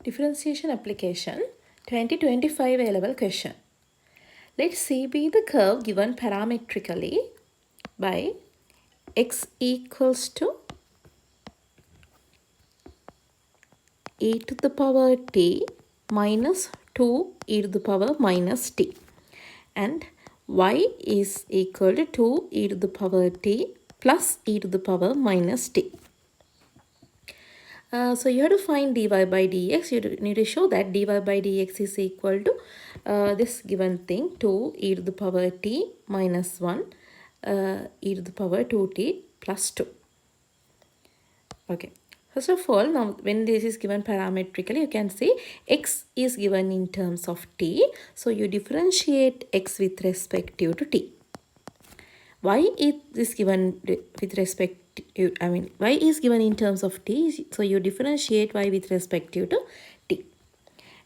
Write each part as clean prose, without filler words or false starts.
Differentiation application 2025 A-level question. Let C be the curve given parametrically by x equals to e to the power t minus 2 e to the power minus t, and y is equal to 2 e to the power t plus e to the power minus t. So you have to find dy by dx. You need to show that dy by dx is equal to this given thing, 2 e to the power t minus 1 e to the power 2t plus 2. Okay. First of all, now when this is given parametrically, you can see x is given in terms of t. So you differentiate x with respect to t. Y is given with respect to, y is given in terms of t, so you differentiate y with respect to t.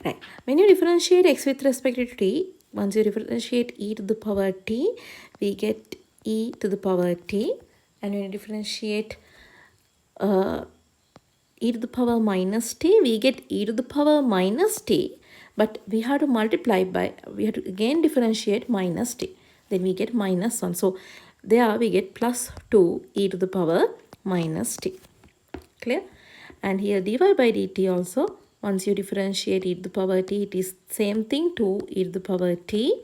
Right. When you differentiate x with respect to t, once you differentiate e to the power t, we get e to the power t, and when you differentiate e to the power minus t, we get e to the power minus t, but we have to multiply by, we have to again differentiate minus t, then we get minus 1. So there we get plus 2 e to the power minus t. Clear? And here dy by dt also, once you differentiate e to the power t, it is same thing, 2 e to the power t,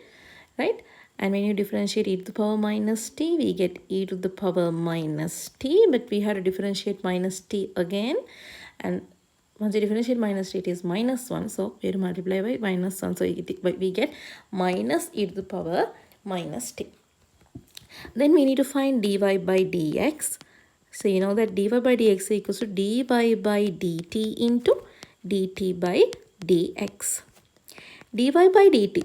right? And when you differentiate e to the power minus t, we get e to the power minus t, but we have to differentiate minus t again. And once you differentiate minus t, it is minus 1. So we have to multiply by minus 1. So we get minus e to the power minus t. Then we need to find dy by dx. So you know that dy by dx equals to dy by dt into dt by dx. dy by dt,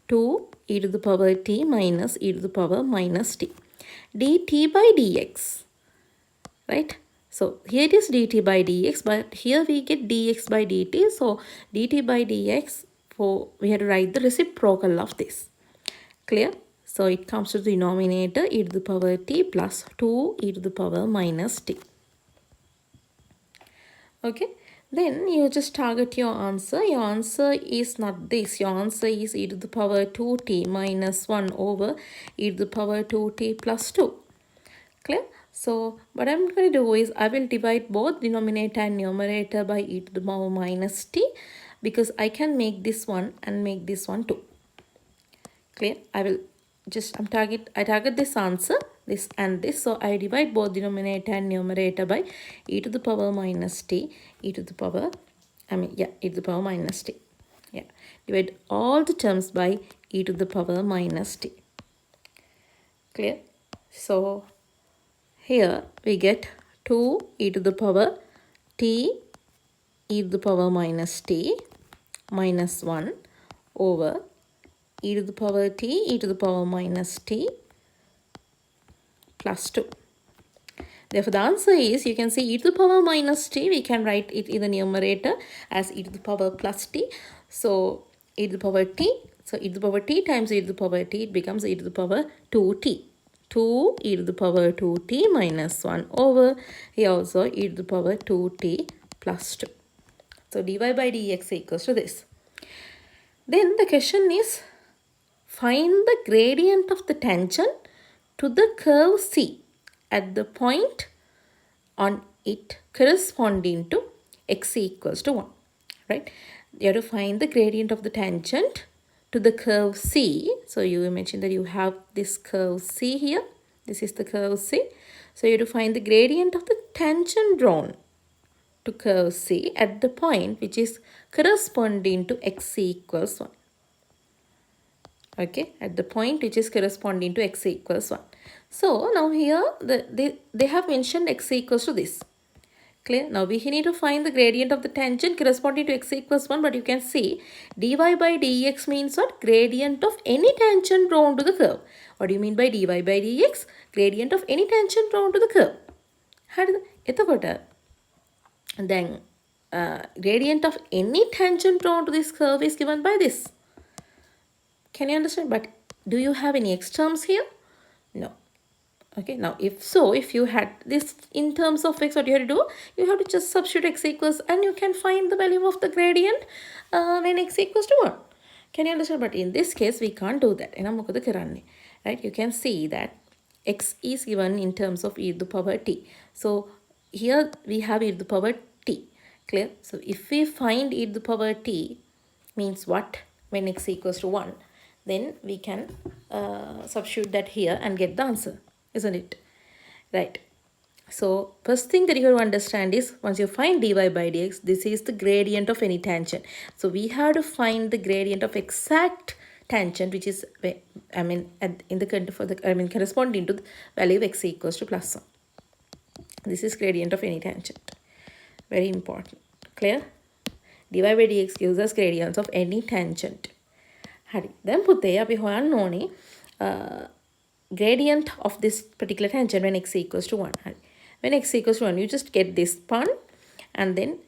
2 e to the power t minus e to the power minus t. dt by dx, right? So here it is dt by dx, but here we get dx by dt. So dt by dx, we have to write the reciprocal of this. Clear? So it comes to the denominator e to the power t plus 2 e to the power minus t. Okay. Then you just target your answer. Your answer is not this. Your answer is e to the power 2t minus 1 over e to the power 2t plus 2. Clear? So what I'm going to do is I will divide both denominator and numerator by e to the power minus t, because I can make this one and make this one too. Clear? I target this answer, this and this. So I divide both denominator and numerator by e to the power minus t, e to the power, e to the power minus t. Yeah. Divide all the terms by e to the power minus t. Clear? So here we get 2 e to the power t e to the power minus t minus 1 over e to the power t e to the power minus t plus 2. Therefore, the answer is, you can see e to the power minus t, we can write it in the numerator as e to the power plus t. So e to the power t, so e to the power t times e to the power t, it becomes e to the power 2t. 2 e to the power 2t minus 1 over, here also e to the power 2t plus 2. So dy by dx equals to this. Then the question is, find the gradient of the tangent to the curve C at the point on it corresponding to x equals to 1. Right? You have to find the gradient of the tangent to the curve C. So you imagine that you have this curve C here. This is the curve C. So you have to find the gradient of the tangent drawn to curve C at the point which is corresponding to x equals 1. Okay, at the point which is corresponding to x equals 1. So now here they have mentioned x equals to this. Clear? Now we need to find the gradient of the tangent corresponding to x equals 1, but you can see dy by dx means what? Gradient of any tangent drawn to the curve. What do you mean by dy by dx? Gradient of any tangent drawn to the curve. Then gradient of any tangent drawn to this curve is given by this. Can you understand? But do you have any x terms here? No. Okay, now if you had this in terms of x, what you have to do, you have to just substitute x equals, and you can find the value of the gradient when x equals to 1. Can you understand? But in this case we can't do that. Right, you can see that x is given in terms of e to the power t. So here we have e to the power t. Clear? So if we find e to the power t means what when x equals to 1, then we can substitute that here and get the answer, isn't it? Right. So first thing that you have to understand is, once you find dy by dx, this is the gradient of any tangent. So we have to find the gradient of exact tangent, which is corresponding to the value of x equals to plus 1. This is gradient of any tangent. Very important. Clear? dy by dx gives us gradients of any tangent. Then පුතේ අපි හොයන්න ඕනේ gradient of this particular tangent when x equals to 1. When x equals to 1, you just get this one, and then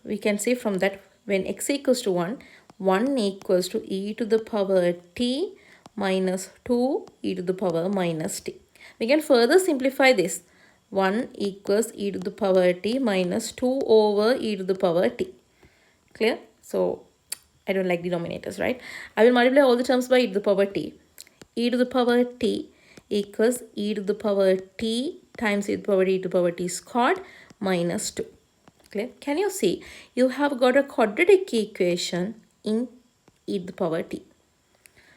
we can say from that when x equals to 1, 1 equals to e to the power t minus 2 e to the power minus t. We can further simplify this. 1 equals e to the power t minus 2 over e to the power t. Clear? So I don't like denominators, right? I will multiply all the terms by e to the power t. E to the power t equals e to the power t times e to the power t squared minus 2. Clear? Can you see? You have got a quadratic equation in e to the power t.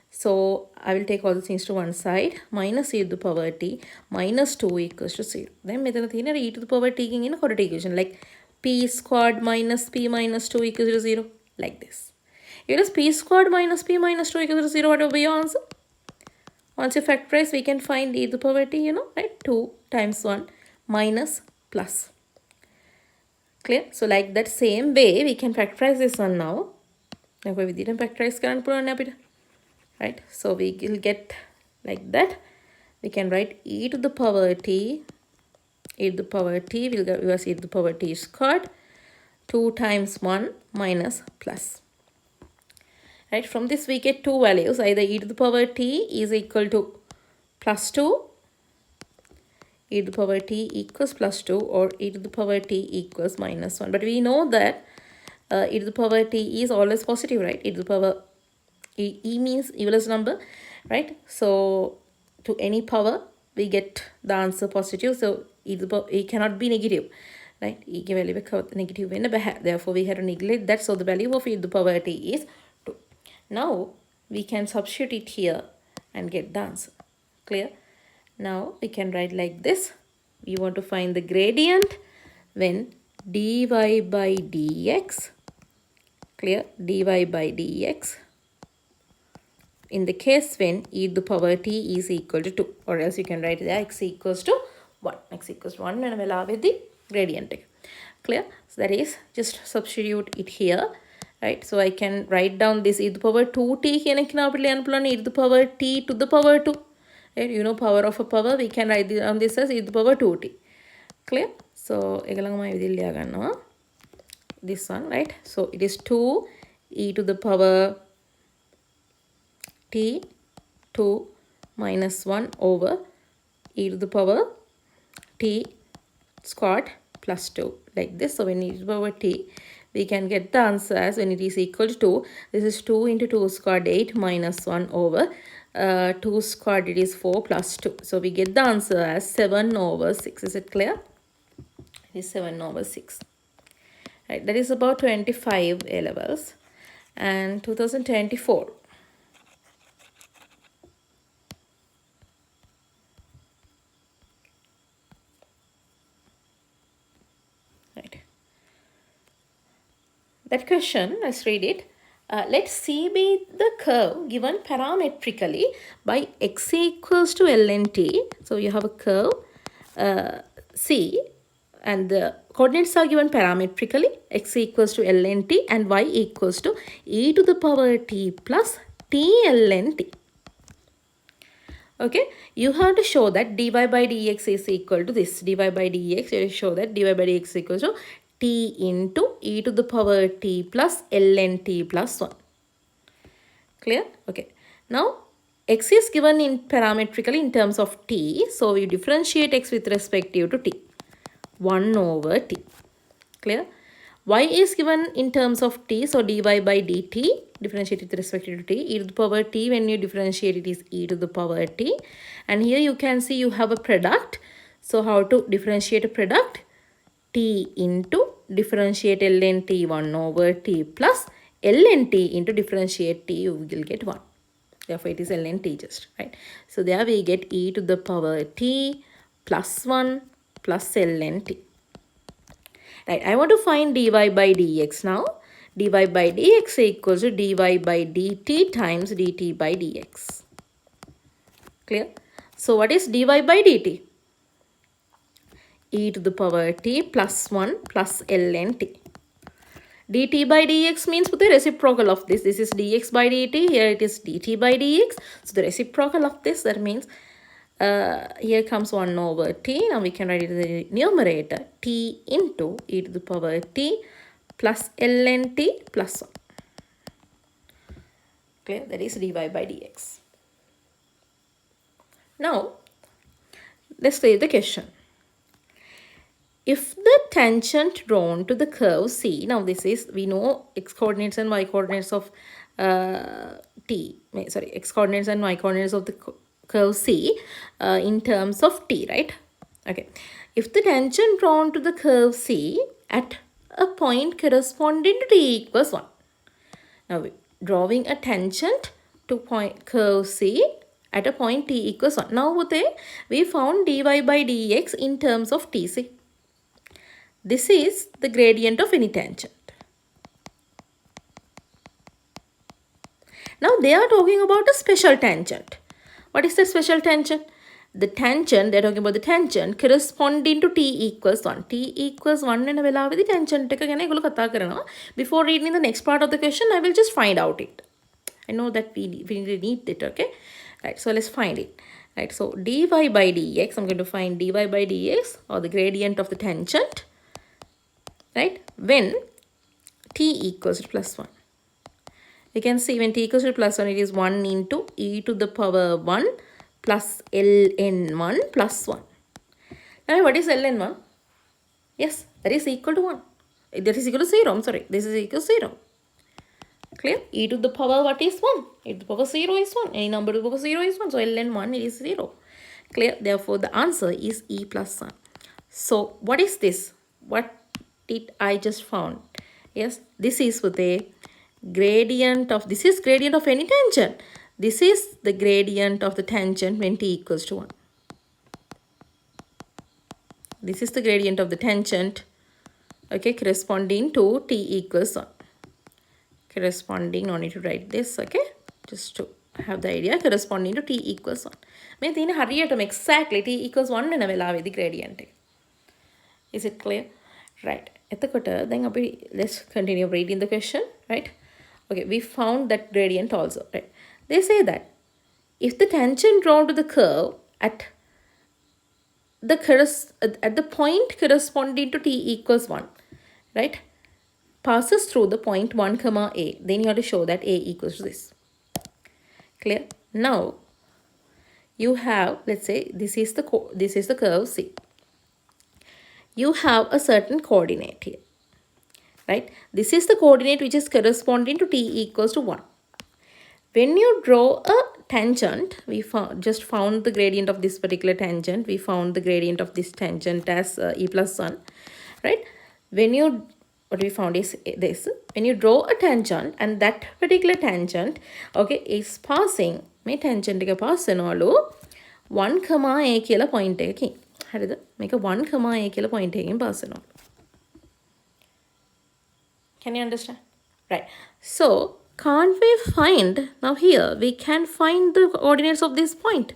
So I will take all the things to one side. Minus e to the power t minus 2 equals to 0. Then e to the power t in a quadratic equation like p squared minus p minus 2 equals to 0. Like this. It is p squared minus p minus 2 equals to 0. What will be your answer? Once you factorize, we can find e to the power t, right? 2 times 1 minus plus. Clear? So like that same way, we can factorize this one now. We didn't factorize current, right? So we will get like that. We can write e to the power t. E to the power t will give us e to the power t squared. 2 times 1 minus plus. Right, from this we get two values, either e to the power t is equal to plus 2, e to the power t equals plus 2, or e to the power t equals minus 1. But we know that e to the power t is always positive, right? E to the power e means evalence number, right? So to any power we get the answer positive, so e cannot be negative, right? E value negative in a therefore we have to neglect that. So the value of e to the power t is 2. Now we can substitute it here and get the answer. Clear? Now we can write like this. We want to find the gradient when dy by dx, clear, dy by dx, in the case when e to the power t is equal to 2, or else you can write there x equals to 1. X equals to 1 and we'll with the gradient. Clear? So that is, just substitute it here, right? So I can write down this e to the power 2t e to the power t to the power 2. Right? You know power of a power, we can write down this as e to the power 2t. Clear? So this one, right? So it is 2 e to the power t 2 minus 1 over e to the power t squared plus 2, like this. So when e to the power t, we can get the answer as when it is equal to 2. This is 2 into 2 squared 8 minus 1 over 2 squared, it is 4 plus 2. So we get the answer as 7 over 6. Is it clear? It is 7 over 6. Right, that is about 25 A levels. And 2024. Right. That question, let's read it. Let C be the curve given parametrically by x equals to ln t. So you have a curve C, and the coordinates are given parametrically, x equals to ln t and y equals to e to the power t plus t ln t. Okay, you have to show that dy by dx is equal to this. Dy by dx, you have to show that dy by dx is equal to t into e to the power t plus ln t plus 1. Clear? Okay. Now, x is given in parametrically in terms of t. So we differentiate x with respect to t. 1 over t. Clear? Y is given in terms of t. So dy by dt. Differentiate with respect to t. E to the power t. When you differentiate it is e to the power t. And here you can see you have a product. So how to differentiate a product? T into differentiate ln t 1 over t plus ln t into differentiate t, you will get 1. Therefore, it is ln t just, right? So, there we get e to the power t plus 1 plus ln t. Right, I want to find dy by dx now. Dy by dx equals to dy by dt times dt by dx. Clear? So, what is dy by dt? E to the power t plus 1 plus ln t. Dt by dx means the reciprocal of this. This is dx by dt. Here it is dt by dx. So the reciprocal of this, that means here comes 1 over t. Now we can write it in the numerator. T into e to the power t plus ln t plus 1. Clear? That is dy by dx. Now, let's say the question. If the tangent drawn to the curve C, now this is, we know x coordinates and y coordinates of x coordinates and y coordinates of the curve C in terms of t, right? Okay. If the tangent drawn to the curve C at a point corresponding to t equals 1. Now, drawing a tangent to curve C at a point t equals 1. Now, we found dy by dx in terms of t. See? This is the gradient of any tangent. Now they are talking about a special tangent. What is the special tangent? The tangent, they are talking about the tangent corresponding to t equals 1. T equals 1 in a vela with the tangent. Before reading the next part of the question, I will just find out it. I know that we need it, okay? Right, so let's find it. Right, so dy by dx, I'm going to find dy by dx or the gradient of the tangent. Right, when t equals to plus 1. You can see when t equals to plus 1, it is 1 into e to the power 1 plus ln1 plus 1. Now, what is ln1? Yes, that is equal to 1. That is equal to 0. I'm sorry. This is equal to 0. Clear? E to the power what is 1? E to the power 0 is 1. Any number to the power 0 is 1. So, ln1 is 0. Clear? Therefore, the answer is e plus 1. So, what is this? What did I just found? Yes, this is with a gradient of, this is gradient of any tangent. This is the gradient of the tangent when t equals to 1. This is the gradient of the tangent, okay, corresponding to t equals 1. Corresponding, no need to write this, okay, just to have the idea, corresponding to t equals 1. May think hurry exactly t equals 1 in a vela with the gradient. Is it clear? Right. Then let's continue reading the question, right? Okay, we found that gradient also, right? They say that if the tangent drawn to the curve at the point corresponding to t equals 1, right, passes through the point 1 comma a, then you have to show that a equals to this. Clear? Now you have, let's say this is the curve C. You have a certain coordinate here, right? This is the coordinate which is corresponding to t equals to 1. When you draw a tangent, we just found the gradient of this particular tangent. We found the gradient of this tangent as e plus 1, right? What we found is this. When you draw a tangent and that particular tangent, okay, is passing, may tangent pass 1 comma a kila point make a 1 comma a kila point pass. Can you understand? Right. So, can't we find, now here, we can find the coordinates of this point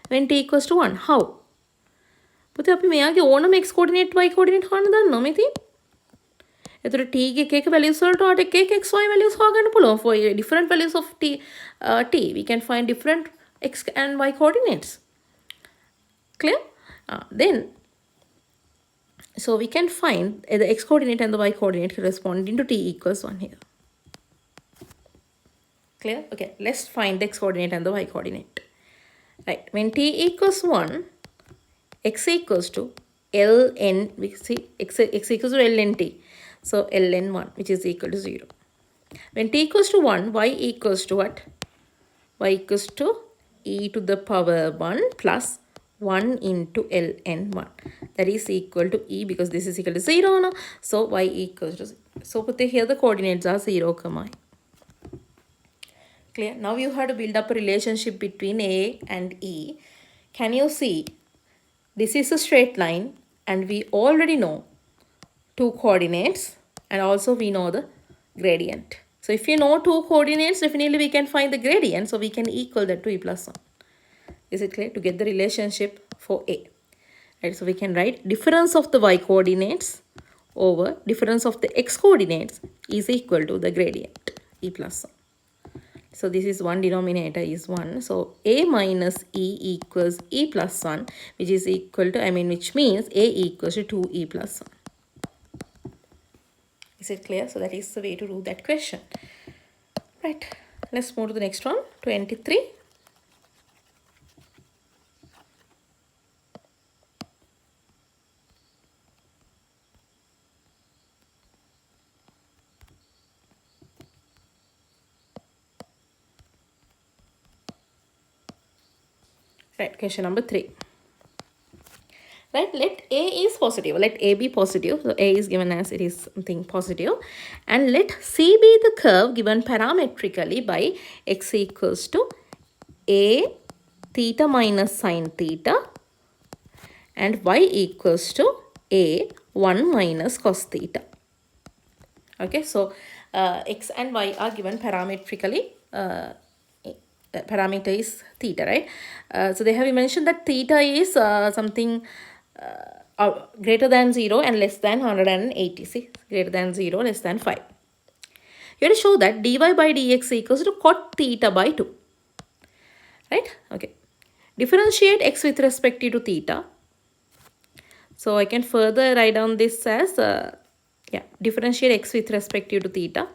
when t equals to 1. How? But we have to x coordinate, y coordinate. T values or x, y values for different values of t, we can find different x and y coordinates. Clear? Then, so we can find the x coordinate and the y coordinate corresponding to t equals 1 here. Clear? Okay, let's find the x coordinate and the y coordinate. Right, when t equals 1, x equals to ln, we see x equals to ln t. So ln 1, which is equal to 0. When t equals to 1, y equals to what? Y equals to e to the power 1 plus 1 into ln 1. That is equal to e, because this is equal to 0. No? So y equals to 0. So put here the coordinates are 0, comma. Clear? Now you have to build up a relationship between a and e. Can you see? This is a straight line and we already know two coordinates and also we know the gradient. So if you know two coordinates, definitely we can find the gradient. So we can equal that to e plus 1. Is it clear? To get the relationship for a. Right, so we can write difference of the y coordinates over difference of the x coordinates is equal to the gradient e plus 1. So this is one denominator is 1. So a minus e equals e plus 1, which is equal to, which means a equals to 2e plus 1. Is it clear? So that is the way to do that question. Right. Let's move to the next one, 23. Right, question number 3. Right, let a is positive, let a be positive. So a is given as it is something positive, and let c be the curve given parametrically by x equals to a theta minus sine theta and y equals to a 1 minus cos theta. Okay, so x and y are given parametrically. Parameter is theta, right? So they have mentioned that theta is something greater than 0 and less than 180. See, greater than 0, less than 5. You have to show that dy by dx equals to cot theta by 2. Right? Okay. Differentiate x with respect to theta. So I can further write down this as differentiate x with respect to theta.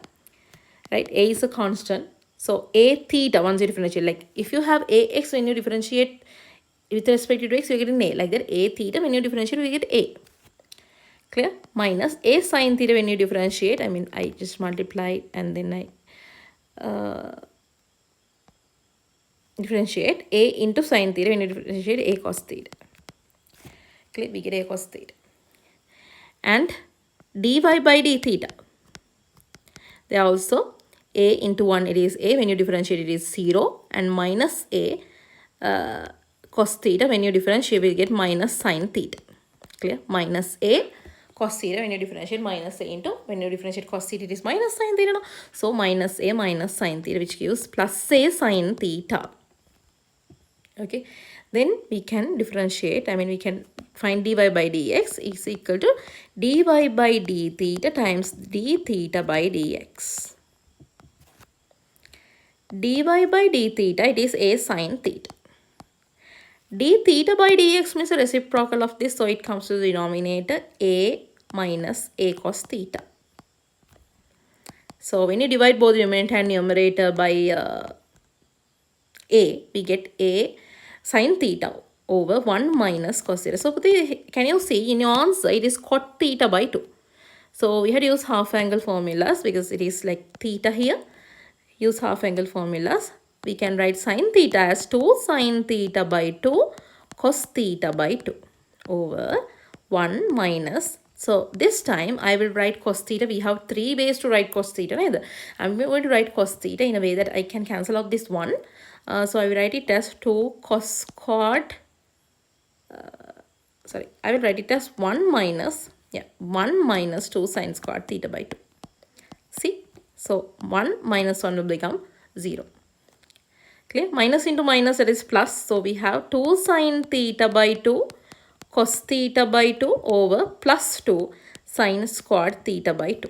Right? A is a constant. So a theta, once you differentiate, like if you have ax, when you differentiate with respect to x, you get an a. Like that, a theta, when you differentiate, we get a. Clear? Minus a sine theta when you differentiate. I just multiply and then I differentiate a into sine theta when you differentiate a cos theta. Clear? We get a cos theta. And dy by d theta. They are also a into 1, it is a. When you differentiate, it is 0. And minus a cos theta, when you differentiate, we get minus sine theta. Clear? Minus a cos theta, when you differentiate, minus a into, when you differentiate cos theta, it is minus sine theta. No? So minus a minus sine theta, which gives plus a sine theta. Okay. Then we can differentiate, we can find dy by dx is equal to dy by d theta times d theta by dx. Dy by d theta, it is a sine theta. D theta by dx means a reciprocal of this, so it comes to the denominator a minus a cos theta. So when you divide both numerator and numerator by a, we get a sine theta over 1 minus cos theta. So can you see in your answer, it is cot theta by 2. So we had to use half angle formulas because it is like theta here. Use half angle formulas. We can write sine theta as 2 sine theta by 2 cos theta by 2 over 1 minus. So this time I will write cos theta. We have 3 ways to write cos theta. Right? I'm going to write cos theta in a way that I can cancel out this 1. So I will write it as 2 cos squared. I will write it as 1 minus 2 sine squared theta by 2. See? So 1 minus 1 will become 0. Clear? Minus into minus, that is plus. So we have 2 sine theta by 2 cos theta by 2 over plus 2 sine squared theta by 2.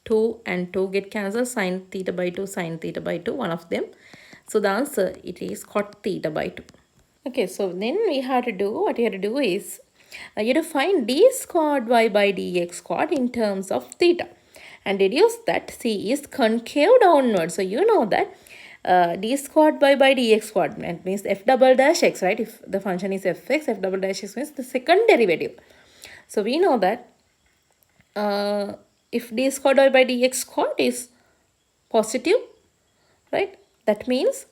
2 and 2 get cancelled. Sine theta by 2, sine theta by 2, one of them. So the answer, it is cot theta by 2. Okay, so then we have to do, what you have to do is, you have to find d squared y by dx squared in terms of theta. And deduce that C is concave downward. So you know that d squared by dx squared. That means f double dash x, right? If the function is fx, f double dash x means the second derivative. So we know that if d squared by dx squared is positive, right? That means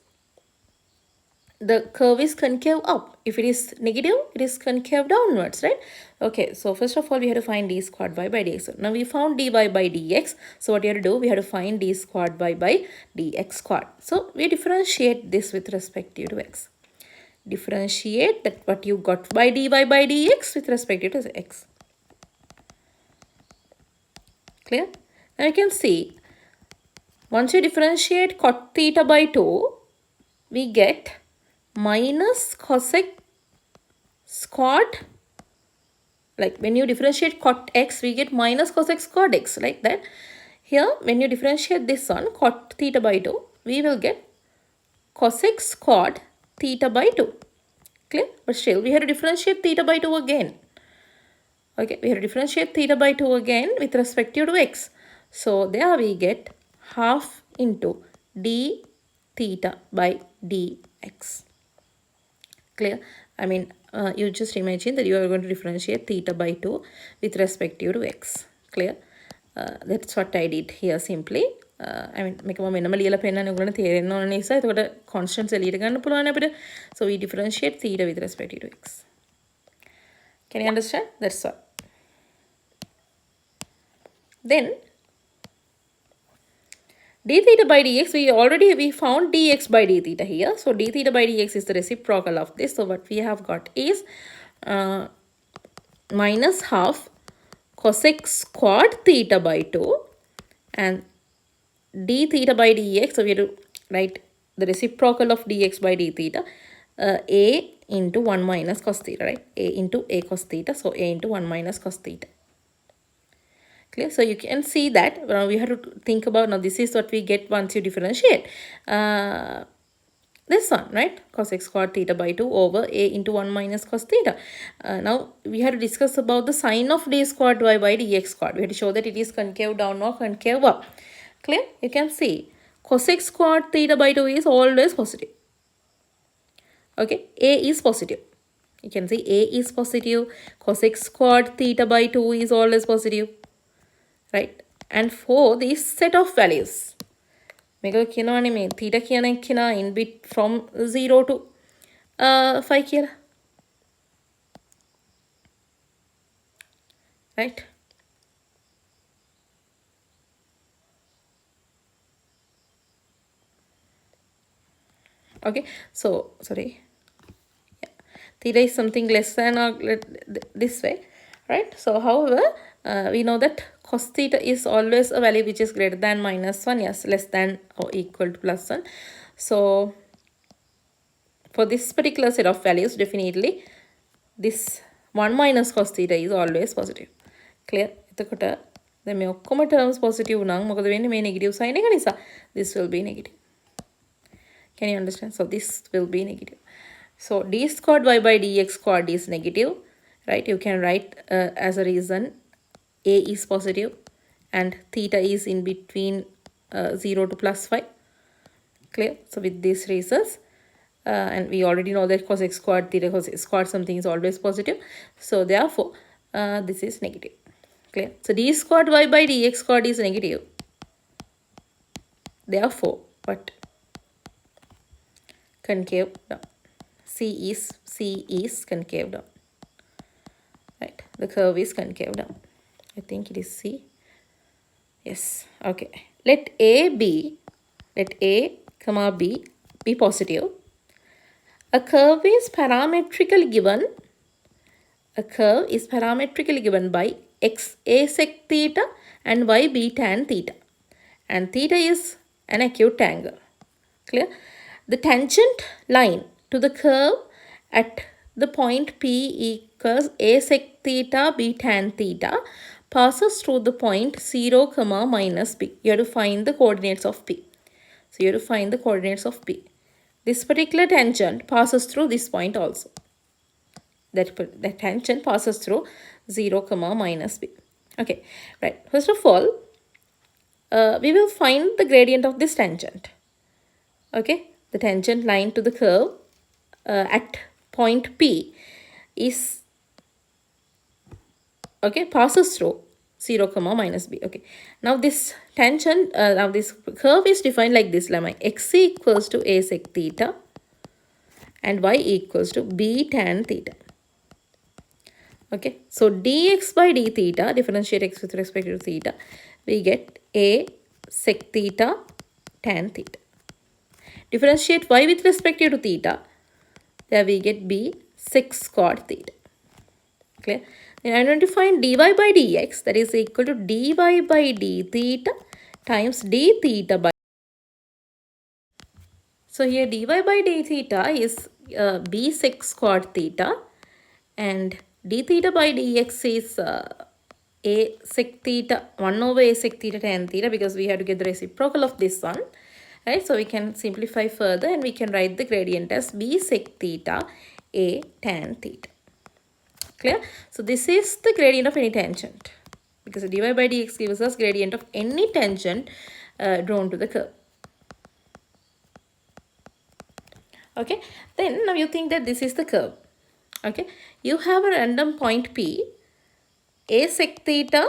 the curve is concave up. If it is negative, it is concave downwards, right? Okay, so first of all, we have to find d squared by dx. Now we found dy by dx. So what you have to do, we have to find d squared by dx squared. So we differentiate this with respect to x. Differentiate that what you got by dy by dx with respect to x. Clear? Now you can see, once you differentiate cot theta by 2, we get minus cosec squared. Like when you differentiate cot x, we get minus cosec squared x, like that. Here, when you differentiate this one, cot theta by 2, we will get cosec squared theta by 2. Clear? But still, we have to differentiate theta by 2 again. Okay, we have to differentiate theta by 2 again with respect to x. So there we get half into d theta by dx. Clear? I mean, you just imagine that you are going to differentiate theta by 2 with respect to x. Clear? That's what I did here simply. I mean, make a minimal yellow pen and going to theory on a side, got a constant cellular. So we differentiate theta with respect to x. Can you understand? That's all. Then d theta by dx, we found dx by d theta here. So d theta by dx is the reciprocal of this. So what we have got is minus half cosec squared theta by 2 and d theta by dx. So we have to write the reciprocal of dx by d theta, a into 1 minus cos theta, right? A into a cos theta. So a into 1 minus cos theta. Clear? So you can see that we have to think about, now this is what we get once you differentiate this one, right? Cosec squared theta by 2 over a into 1 minus cos theta. Now we have to discuss about the sign of d squared y by dx squared. We have to show that it is concave down or concave up. Clear? You can see cosec squared theta by 2 is always positive. Okay, a is positive. You can see a is positive. Cosec squared theta by 2 is always positive. Right? And for this set of values, theta in bit from 0 to 5 here. Right? Okay, so sorry. Yeah. Theta is something less than or this way, right? So however, we know that cos theta is always a value which is greater than minus 1, yes, less than or equal to plus 1. So for this particular set of values, definitely this 1 minus cos theta is always positive. Clear? The ඔක්කොම terms positive නම් මොකද වෙන්නේ, මේ negative sign එක නිසා this will be negative. Can you understand? So this will be negative. So d squared y by dx squared is negative, right? You can write as a reason a is positive and theta is in between 0 to plus 5. Clear? So with these reasons, and we already know that cosec squared theta cosec squared something is always positive. So therefore, this is negative. Clear? So d squared y by dx squared is negative. Therefore, what? Concave down. C is concave down. Right? The curve is concave down. I think it is C. Yes. Okay. Let A, comma B be positive. A curve is parametrically given. A curve is parametrically given by x a sec theta and y b tan theta. And theta is an acute angle. Clear? The tangent line to the curve at the point P equals a sec theta b tan theta passes through the point 0, minus p. You have to find the coordinates of p. So you have to find the coordinates of p. This particular tangent passes through this point also. That tangent passes through 0, minus p. Okay, right. First of all, we will find the gradient of this tangent. Okay, the tangent line to the curve at point P is, okay, passes through 0 comma minus b. Okay, now this tangent, now this curve is defined like this lemma: x equals to a sec theta and y equals to b tan theta. Okay, so dx by d theta, differentiate x with respect to theta, we get a sec theta tan theta. Differentiate y with respect to theta, there we get b sec squat theta. Clear? Then I'm going to find dy by dx, that is equal to dy by d theta times d theta by. So here dy by d theta is b sec squat theta, and d theta by dx is a sec theta 1 over a sec theta tan theta, because we have to get the reciprocal of this one. Right, so we can simplify further and we can write the gradient as b sec theta a tan theta. Clear? So this is the gradient of any tangent, because dy by dx gives us gradient of any tangent drawn to the curve. Okay, then now you think that this is the curve. Okay, you have a random point P, a sec theta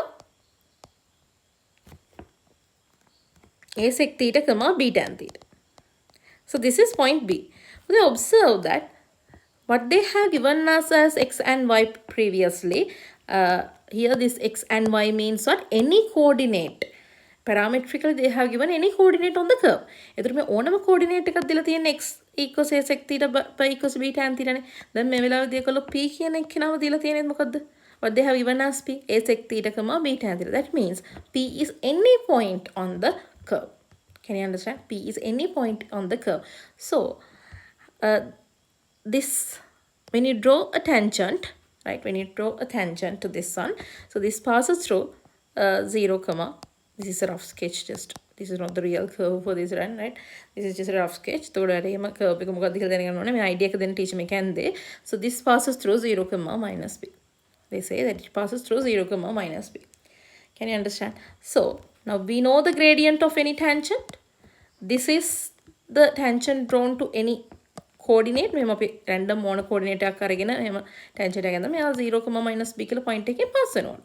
comma b tan theta. So this is point B. Now observe that what they have given us as x and y previously, here this x and y means what? Any coordinate. Parametrically they have given any coordinate on the curve. එතකොට මේ ඕනම coordinate එකක් දීලා තියෙන x equals a sec theta by equals b tan theta නේ. දැන් මේ වෙලාවේදී ඒකලෝ p කියන එක්කෙනාව දීලා තියෙන්නේ මොකද්ද? What they have given us p, a sec theta comma b tan theta. That means p is any point on the curve. Can you understand? P is any point on the curve. So this, when you draw a tangent, right, when you draw a tangent to this one, so this passes through 0 comma, this is a rough sketch, just this is not the real curve for this run, right? This is just a rough sketch. Curve idea teach me can they. So this passes through 0 comma minus b. They say that it passes through 0 comma minus b. Can you understand? So now we know the gradient of any tangent. This is the tangent drawn to any coordinate. මෙම අපි random මොන coordinate එකක් අරගෙන මෙහෙම tangent එක ගන්නවා. මෙයා 0, minus b කියලා point එකේ pass වෙනවා.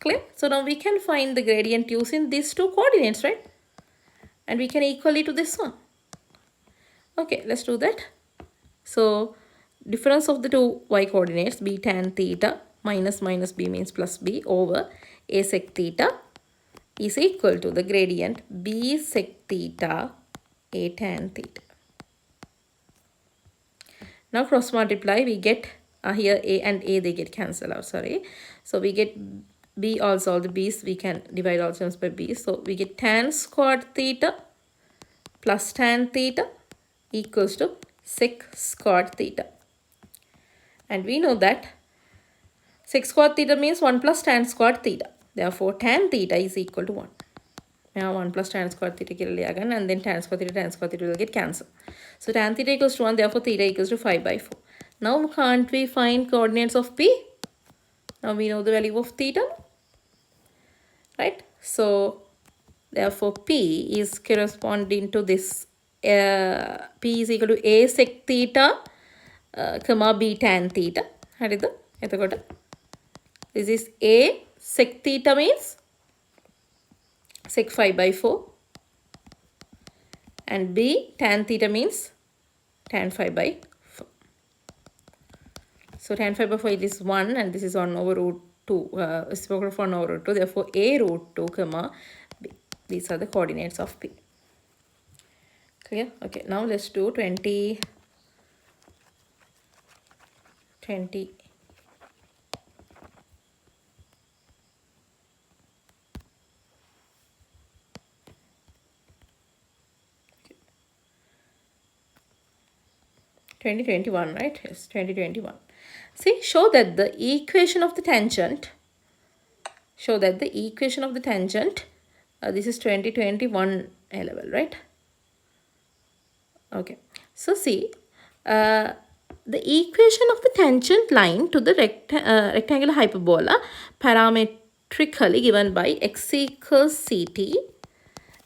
Clear? So now we can find the gradient using these two coordinates, right? And we can equally to this one. Okay, let's do that. So difference of the two y coordinates, b tan theta minus b means plus b over a sec theta is equal to the gradient b sec theta a tan theta. Now cross multiply, we get here a and a, they get cancelled out, sorry. So we get b also, all the b's we can divide all terms by b. So we get tan squared theta plus tan theta equals to sec squared theta. And we know that sec squared theta means 1 plus tan squared theta. Therefore tan theta is equal to 1. Now 1 plus tan squared theta again, and then tan squared theta will get cancelled. So tan theta equals to 1, therefore theta equals to 5 by 4. Now can't we find coordinates of p? Now we know the value of theta, right? So therefore p is corresponding to this, p is equal to a sec theta comma b tan theta. This is a sec theta means sec 5 by 4, and b tan theta means tan 5 by 4. So tan 5 by 4 is 1, and this is 1 over root 2, reciprocal of 1 over root 2. Therefore a root 2 comma b. These are the coordinates of p. Clear? Okay, now let's do 20. Right? Yes, 2021. See, show that the equation of the tangent, this is 2021 A level, right? Okay. So see, the equation of the tangent line to the rectangular hyperbola parametrically given by x equals ct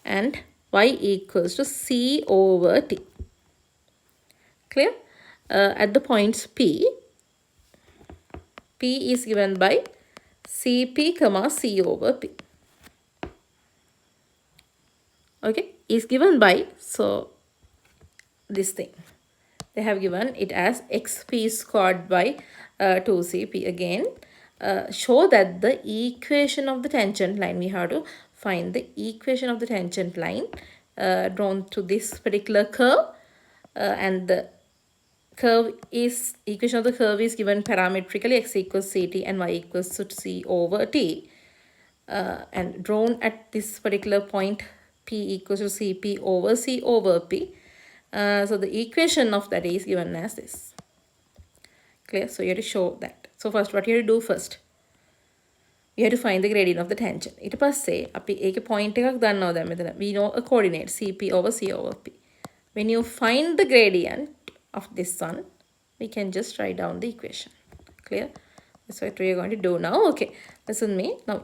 and y equals to c over t. Clear? At the points P is given by Cp comma C over P. Okay, is given by, so this thing, they have given it as xp squared by 2cp. Again, show that the equation of the tangent line, we have to find the equation of the tangent line drawn to this particular curve, and the curve is, equation of the curve is given parametrically, x equals ct and y equals to c over t, and drawn at this particular point p equals to cp over c over p. So the equation of that is given as this. Clear? So you have to show that. So first, what you have to do first, you have to find the gradient of the tangent. ඊට පස්සේ අපි ඒකේ point එකක් දන්නවා දැන් මෙතන. We know a coordinate cp over c over p. When you find the gradient of this one, we can just write down the equation. Clear? That's what we are going to do now. Okay, listen to me. Now,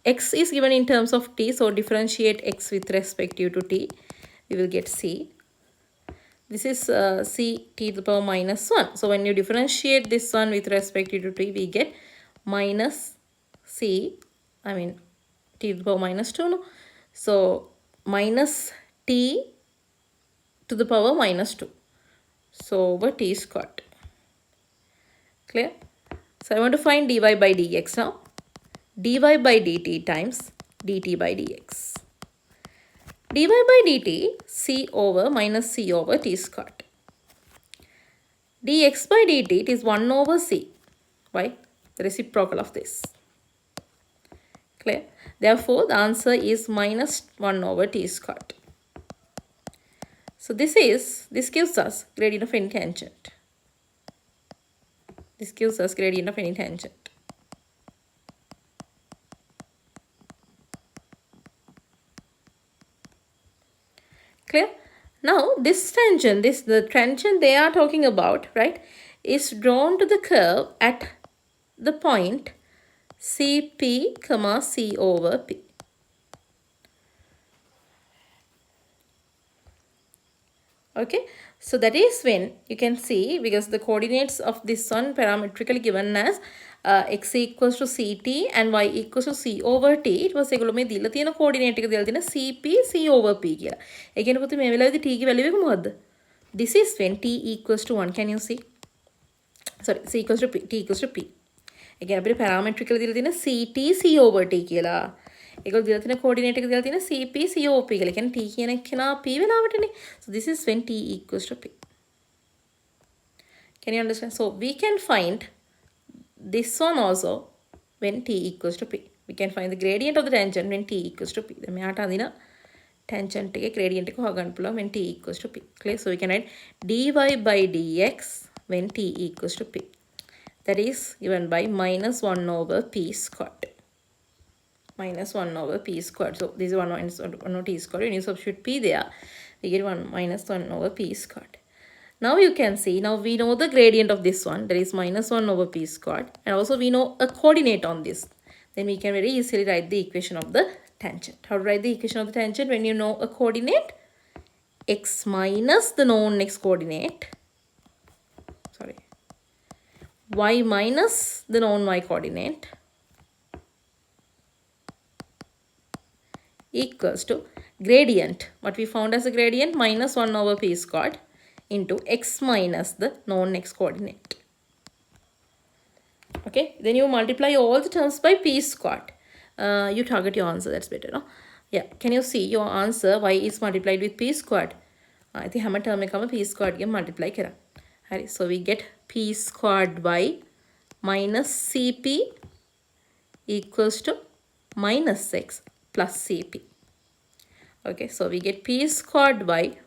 x is given in terms of t, so differentiate x with respect to t. We will get c. This is c t to the power minus 1. So when you differentiate this one with respect to t, we get minus c, I mean t to the power minus 2. No? So minus t to the power minus 2. So over t squared. Clear? So I want to find dy by dx now. dy by dt times dt by dx. dy by dt, c over minus c over t squared. dx by dt, it is 1 over c. Why? The reciprocal of this. Clear? Therefore, the answer is minus 1 over t squared. So this gives us gradient of any tangent. This gives us gradient of any tangent. Clear? Now this tangent, the tangent they are talking about, right, is drawn to the curve at the point Cp comma c over p. Okay, so that is when you can see, because the coordinates of this one parametrically given as x equals to ct and y equals to c over t. It was ඒගොල්ලෝ මේ දීලා තියෙන coordinate එක දීලා තියෙන cp c over p කියලා. ඒ කියන්නේ පුතේ මේ වෙලාවේදී t ගේ value එක මොකද්ද? This is when t equals to 1. Can you see? Sorry, c equals to p, t equals to p. ඒ කියන්නේ අපිට parametrically දීලා තියෙන ct c over t කියලා. ඒගොල්ලෝ දීලා තියෙන coordinate එක දීලා තියෙන cp c over p කියලා. ඒ කියන්නේ t කියන කෙනා p වෙලාවටනේ. So this is when t equals to p. Can you understand? So we can find this one also when t equals to p. We can find the gradient of the tangent when t equals to p. දැන් මෙයාට අඳින tangent එකේ gradient එක හොයාගන්න පුළුවන් when t equals to p. Clear? So we can write dy by dx when t equals to p. That is given by minus 1 over p squared. Minus 1 over p squared. So this is 1 minus 1 over t squared. When you substitute p there, we get 1 minus 1 over p squared. Now you can see, now we know the gradient of this one, that is minus 1 over p squared. And also we know a coordinate on this. Then we can very easily write the equation of the tangent. How to write the equation of the tangent when you know a coordinate? X minus the known x coordinate. Sorry. Y minus the known y coordinate equals to gradient. What we found as a gradient, minus 1 over p squared into x minus the known x coordinate. Okay, then you multiply all the terms by p squared. You target your answer, that's better, no? Yeah, can you see your answer? Y is multiplied with p squared. I think hammer term ekama p squared ge multiply kara. Hari, so we get p squared y minus cp equals to minus x plus cp. Okay, so we get p squared y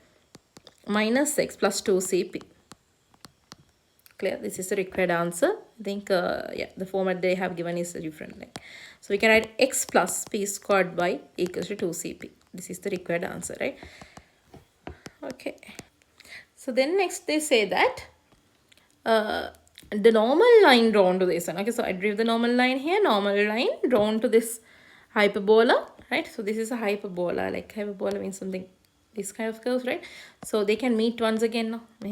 minus x plus 2cp. Clear? This is the required answer. I think, yeah, the format they have given is different. Like, so we can write x plus p squared y equals to 2cp. This is the required answer, right? Okay. So then next they say that the normal line drawn to this one. Okay, so I drew the normal line here. Normal line drawn to this hyperbola. right? So this is a hyperbola, like hyperbola means something, this kind of curves, right? So they can meet once again. No? So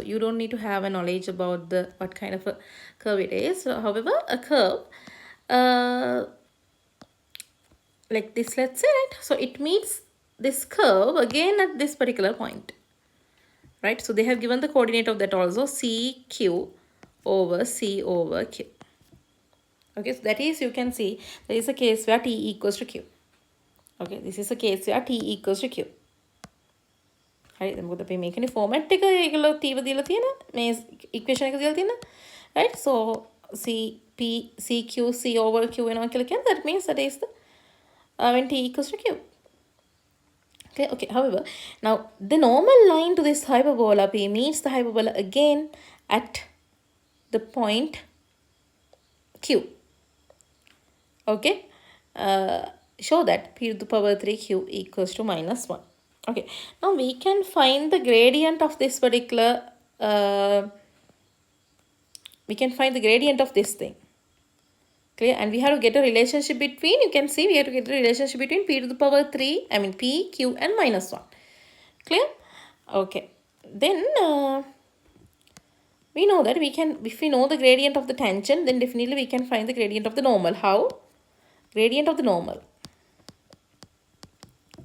you don't need to have a knowledge about the what kind of a curve it is. So, however, a curve like this, let's say, right? So it meets this curve again at this particular point, right? So they have given the coordinate of that also, CQ over C over Q. Okay, so that is, you can see there is a case where T equals to Q. Okay, this is a case where T equals to Q. Right, then we make any format එක ඒගොල්ලෝ තීව දීලා තියෙන මේ equation එක දීලා තියෙන, right? So C P C Q C over Q වෙනවා කියලා කියන්නේ, that means that is the when T equals to Q. Okay, however, now the normal line to this hyperbola P meets the hyperbola again at the point Q. Okay, show that P to the power 3Q equals to minus 1. Okay, now we can find the gradient of this particular, we can find the gradient of this thing. Clear? And we have to get a relationship between, you can see we have to get a relationship between P to the power 3, I mean P, Q and minus 1. Clear? Okay. Then we know that we can, if we know the gradient of the tangent, then definitely we can find the gradient of the normal. How? Gradient of the normal.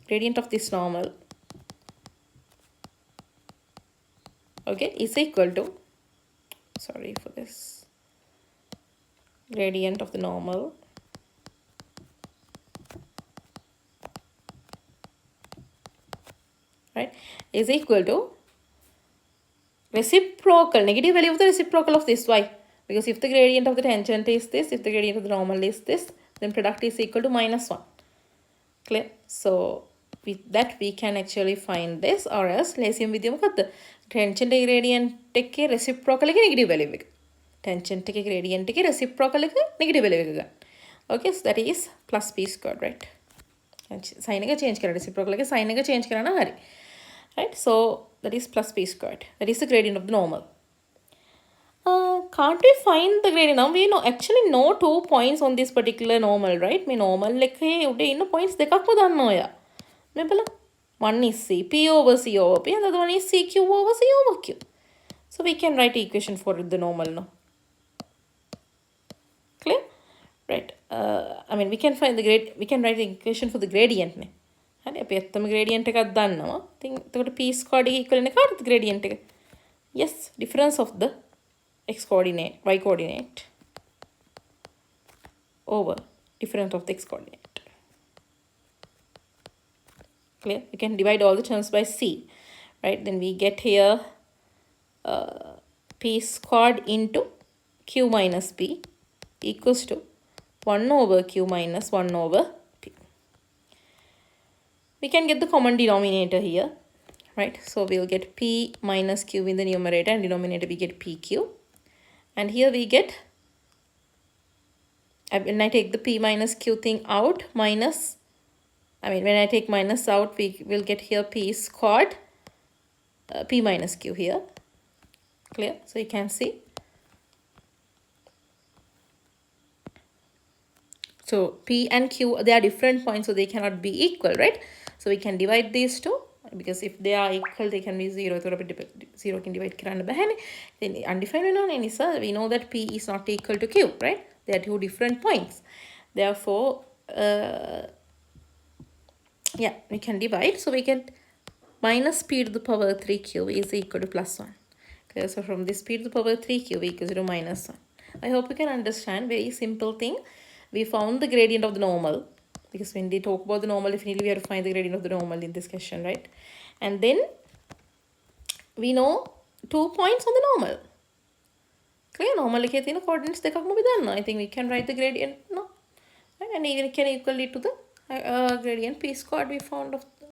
Gradient of this normal. Okay, is equal to, sorry for this, gradient of the normal right is equal to reciprocal, negative value of the reciprocal of this. Why? Because if the gradient of the tangent is this, if the gradient of the normal is this, then product is equal to minus 1. Clear? So with that we can actually find this, or else lesium with the tangent gradient take reciprocal negative value. Tangent take gradient take reciprocal negative value. Okay, so that is plus p squared, right? Sign change reciprocal sign change right? So that is plus p squared. That is the gradient of the normal. Can't we find the gradient? Now we actually know 2 points on this particular normal, right? Me normal like hey, points dekak mo dannoya. One is C P over C over P and the other one is C Q over C over Q. So we can write equation for the normal now. Clear? Right. I mean we can find the grade. We can write the equation for the gradient. හරි අපි ඇත්තම gradient එකක් දන්නවා. ඉතින් එතකොට p squared එක equal වෙන කාටද gradient එක? Yes, difference of the x coordinate, y coordinate over difference of the x coordinate. Clear? You can divide all the terms by c, right? Then we get here p squared into q minus p equals to 1 over q minus 1 over p. We can get the common denominator here, right? So we'll get p minus q in the numerator and denominator we get pq. And here we get, when I take the p minus q thing out, minus, I mean when I take minus out, we will get here p squared, p minus q here. Clear? So you can see. So p and q, they are different points, so they cannot be equal, right? So we can divide these two, because if they are equal, they can be 0. 0 can divide කරන්න බැහැනේ. Then undefined වෙනවනේ නිසා we know that p is not equal to q, right? They are two different points. Therefore, yeah, we can divide. So we get minus p to the power 3q is equal to plus 1. Okay, so from this p to the power 3q equals to minus 1. I hope you can understand. Very simple thing. We found the gradient of the normal, because when they talk about the normal, definitely we have to find the gradient of the normal in this question, right? And then we know 2 points on the normal. Clear? Normal එකේ තියෙන coordinates දෙකක්ම අපි දන්නවා. I think we can write the gradient, no? Right? And even can equal it to the gradient p squared we found of